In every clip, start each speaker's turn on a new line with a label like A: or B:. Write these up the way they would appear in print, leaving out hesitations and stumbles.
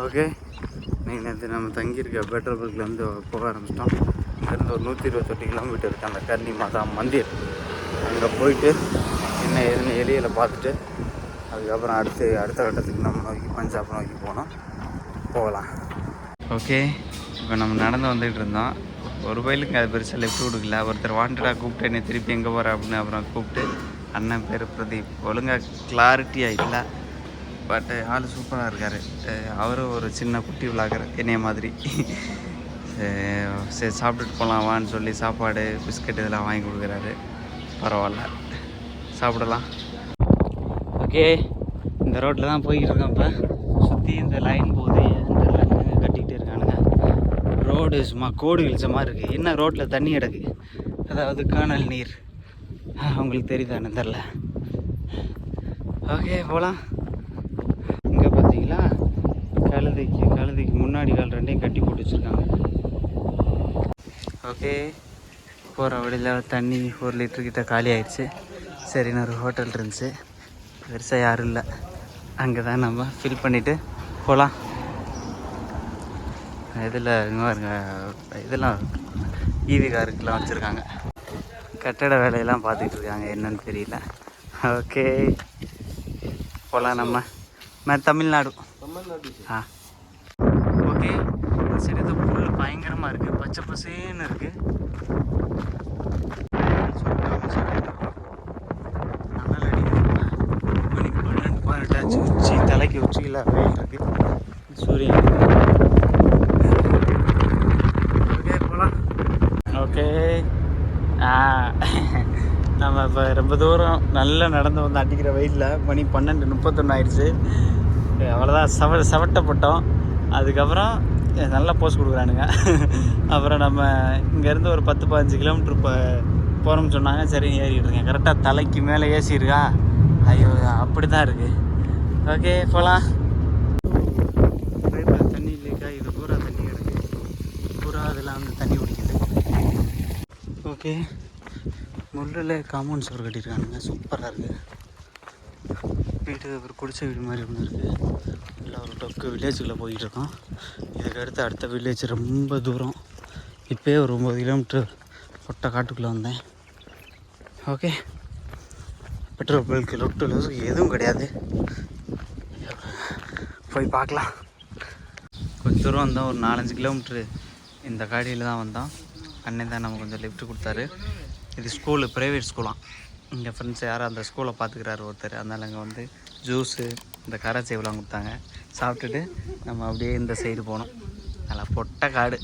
A: Okay, நீங்கள் நேற்று நம்ம தங்கியிருக்க பெட்ரோல் பங்க்லேருந்து போக ஆரம்பிச்சிட்டோம். இங்கேருந்து ஒரு 128 கிலோமீட்டர் இருக்குது அந்த கர்ணி மாதா மந்திர். அங்கே போயிட்டு என்ன ஏதுன்னு எலியில் பார்த்துட்டு அதுக்கப்புறம் அடுத்த கட்டத்துக்கு நம்ம நோக்கி பஞ்சாப் நோக்கி போகலாம். ஓகே, இப்போ நம்ம நடந்து வந்துகிட்டு இருந்தோம். ஒரு வயலுக்கு அது பெருசாக லெஃப்ட் கொடுக்கல. ஒருத்தர் வாண்டடாக கூப்பிட்டு என்னை திருப்பி எங்கே போகிற அப்படின்னு அப்புறம் கூப்பிட்டு, அண்ணன் பேர் பிரதீப். ஒழுங்காக கிளாரிட்டியாக இல்லை, பட் ஆள் சூப்பராக இருக்கார். அவரும் ஒரு சின்ன குட்டி விளாகர் என்னைய மாதிரி. சரி சாப்பிட்டுட்டு போகலாம் வான்னு சொல்லி சாப்பாடு பிஸ்கட் இதெல்லாம் வாங்கி கொடுக்குறாரு. பரவாயில்ல, சாப்பிடலாம். ஓகே, இந்த ரோட்டில் தான் போய்கிட்டு இருக்கோம். இப்போ சுற்றி இந்த லைன் போகுது, இந்த லைன் கட்டிக்கிட்டு இருக்கானுங்க. ரோடு சும்மா கோடு இழிச்ச மாதிரி இருக்குது. என்ன ரோட்டில் தண்ணி கிடக்கு, அதாவது காணல் நீர். அவங்களுக்கு தெரியுதானு தெரில. ஓகே, போகலாம். இங்கே பார்த்தீங்களா, கழுதைக்கு முன்னாடி கால் ரெண்டையும் கட்டி போட்டு வச்சுருக்காங்க. ஓகே, போகிற வழியில் தண்ணி 1 லிட்டரு கிட்ட காலி ஆயிடுச்சு. சரின்னு ஒரு ஹோட்டல் இருந்துச்சு, பெருசாக யாரும் இல்லை. அங்கே தான் நம்ம ஃபில் பண்ணிவிட்டு போகலாம். இதில் இதெல்லாம் ஈவி காருக்கெலாம் வச்சுருக்காங்க. கட்டட வேலையெல்லாம் பார்த்துக்கிட்டு இருக்காங்க, என்னன்னு தெரியல. ஓகே, போகலாம். நம்ம தமிழ்நாடு. ஓகே, சரி, இது புல் பயங்கரமாக இருக்குது, பச்சை பசேன்னு இருக்குது. நல்லா அடிக்குது. மணிக்கு 12 தலைக்கு உச்சியில் வெயில் இருக்குது, சூரியன். ஓகே, போகலாம். ஓகே, நம்ம இப்போ ரொம்ப தூரம் நல்லா நடந்து வந்து அடிக்கிற வெயிலில் மணி 12:31 ஆயிடுச்சு. அவ்வளோதான், சவட்டப்பட்டோம். அதுக்கப்புறம் நல்லா போஸ்ட் கொடுக்குறானுங்க. அப்புறம் நம்ம இங்கேருந்து ஒரு 10-15 கிலோமீட்ரு போகிறோம்னு சொன்னாங்க. சரி, ஏறிக்கிட்டு இருக்கேன். கரெக்டாக தலைக்கு மேலே ஏசி இருக்கா, ஐயோ அப்படி தான் இருக்குது. ஓகே, போகலாம். பைப்பில் தண்ணி இல்லைக்கா, இது பூரா தண்ணி கிடக்கு, பூரா அதெல்லாம் வந்து தண்ணி குடிக்குது. ஓகே, முள்ளில் காம்பவுண்ட் சுவர் கட்டியிருக்கானுங்க, சூப்பராக இருக்குது. வீடு ஒரு குடிசை வீடு மாதிரி ஒன்று இருக்குது. இல்லை ஒரு டொக்கு வில்லேஜுக்குள்ளே போய்கிட்டு இருக்கோம். இதுக்கு அடுத்த வில்லேஜ் ரொம்ப தூரம். இப்போயே ஒரு 9 கிலோமீட்ரு பொட்டை காட்டுக்குள்ளே வந்தேன். ஓகே, பெட்ரோல் பங்க் லொட்டு எதுவும் கிடையாது, போய் பார்க்கலாம். கொஞ்சம் தூரம் வந்தோம், ஒரு 4-5 கிலோமீட்ரு இந்த காடியில் தான் வந்தோம். அண்ணன் தான் நம்ம கொஞ்சம் லிஃப்ட் கொடுத்தாரு. இது ஸ்கூலு, ப்ரைவேட் ஸ்கூலாம். இங்கே ஃப்ரெண்ட்ஸ் யாரும் அந்த ஸ்கூலை பார்த்துக்கிறாரு ஒருத்தர். அதனால் அங்கே வந்து ஜூஸு இந்த காராச்சேவெலாம் கொடுத்தாங்க. சாப்பிட்டுட்டு நம்ம அப்படியே இந்த சைடு போனோம். நல்லா பொட்டை காடு,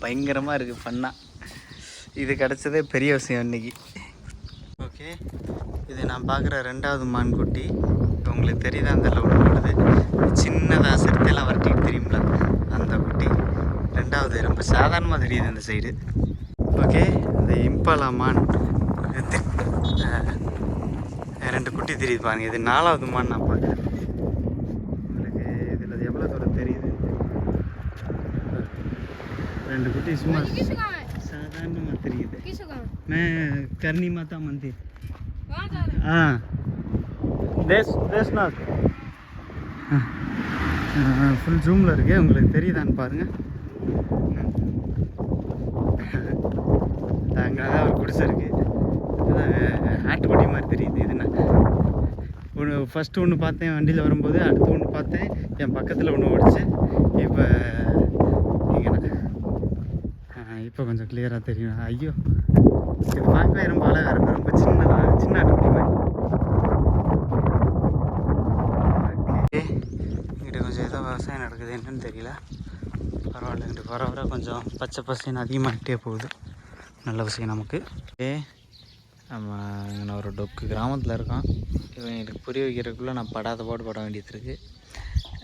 A: பயங்கரமாக இருக்குது, ஃபன்னாக. இது கிடச்சதே பெரிய விஷயம் இன்றைக்கி. ஓகே, இது நான் பார்க்குற 2வது மான்குட்டி. உங்களுக்கு தெரியுதா, அந்த லெவலில் ஓடுது, சின்னதாக சிறுத்தையெல்லாம் வரட்டிட்டு தெரியுங்களா, அந்த குட்டி 2வது. ரொம்ப சாதாரணமாக தெரியுது இந்த சைடு. ஓகே, இந்த இம்பாலா மான் 2 குட்டி தெரியுது பாருங்கள். இது 4வது மான் நான் பார்க்குறேன். உங்களுக்கு இதில் எவ்வளோ தூரம் தெரியுது, 2 குட்டி சும்மா சாதாரணமாக தெரியுது. கர்ணி மாதா மந்திர். தேஷ்நாத் ஃபுல் ஜூமில் இருக்குது, உங்களுக்கு தெரியுதான்னு பாருங்கள். அங்கே தான் ஒரு குடிசை இருக்குது, ஆட்டுக்குட்டி மாதிரி தெரியுது. இதுனா ஃபஸ்ட்டு ஒன்று பார்த்தேன் வண்டியில் வரும்போது, அடுத்து ஒன்று பார்த்தேன் என் பக்கத்தில் ஒன்று ஓடிச்சு. இப்போ கொஞ்சம் கிளியராக தெரியும். ஐயோ, இது பார்க்கவே ரொம்ப அழகாக இருக்கும், ரொம்ப சின்ன ஆட்டுக்குட்டி மாதிரி. ஓகே, இங்கிட்ட கொஞ்சம் ஏதோ விவசாயம் நடக்குது, என்னன்னு தெரியல. பரவாயில்ல, இங்கிட்ட வர கொஞ்சம் பச்சை பசைன்னு அதிகமாகிட்டே போகுது, நல்ல விஷயம் நமக்கு. ஓகே, நம்ம ஒரு டொக்கு கிராமத்தில் இருக்கோம். இவங்களுக்கு புரிய வைக்கிறதுக்குள்ளே நான் படாத பாட வேண்டியது இருக்குது.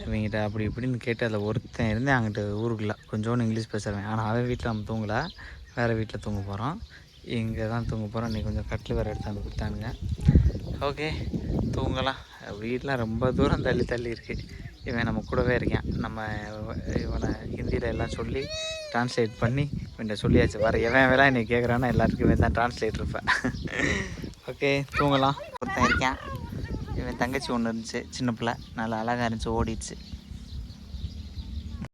A: இவங்கிட்ட அப்படி இப்படின்னு கேட்டு அதில் ஒருத்தன் இருந்தேன். அங்கிட்ட ஊருக்குள்ள கொஞ்சோன்னு இங்கிலீஷ் பேசுகிறேன். ஆனால் அவன் வீட்டில் நம்ம தூங்கலை, வேறு வீட்டில் தூங்க போகிறோம். இங்கே தான் தூங்க போகிறோம். இன்றைக்கி கொஞ்சம் கட்டில் வேறு எடுத்தாந்து கொடுத்தானுங்க. ஓகே, தூங்கலாம். வீட்டில் ரொம்ப தூரம் தள்ளி இருக்குது. இவன் நம்ம கூடவே இருக்கேன். நம்ம இவனை ஹிந்தியில் எல்லாம் சொல்லி ட்ரான்ஸ்லேட் பண்ணி இவன்கிட்ட சொல்லியாச்சு. எவன் வேலை இன்றைக்கி கேட்குறான்னா எல்லாருக்குமே தான் ட்ரான்ஸ்லேட் இருப்பேன். ஓகே, தூங்கலாம். ஒருத்தன் இருக்கேன். இவன் தங்கச்சி ஒன்று இருந்துச்சு, சின்ன பிள்ளை, நல்லா அழகாக இருந்துச்சு, ஓடிடுச்சு.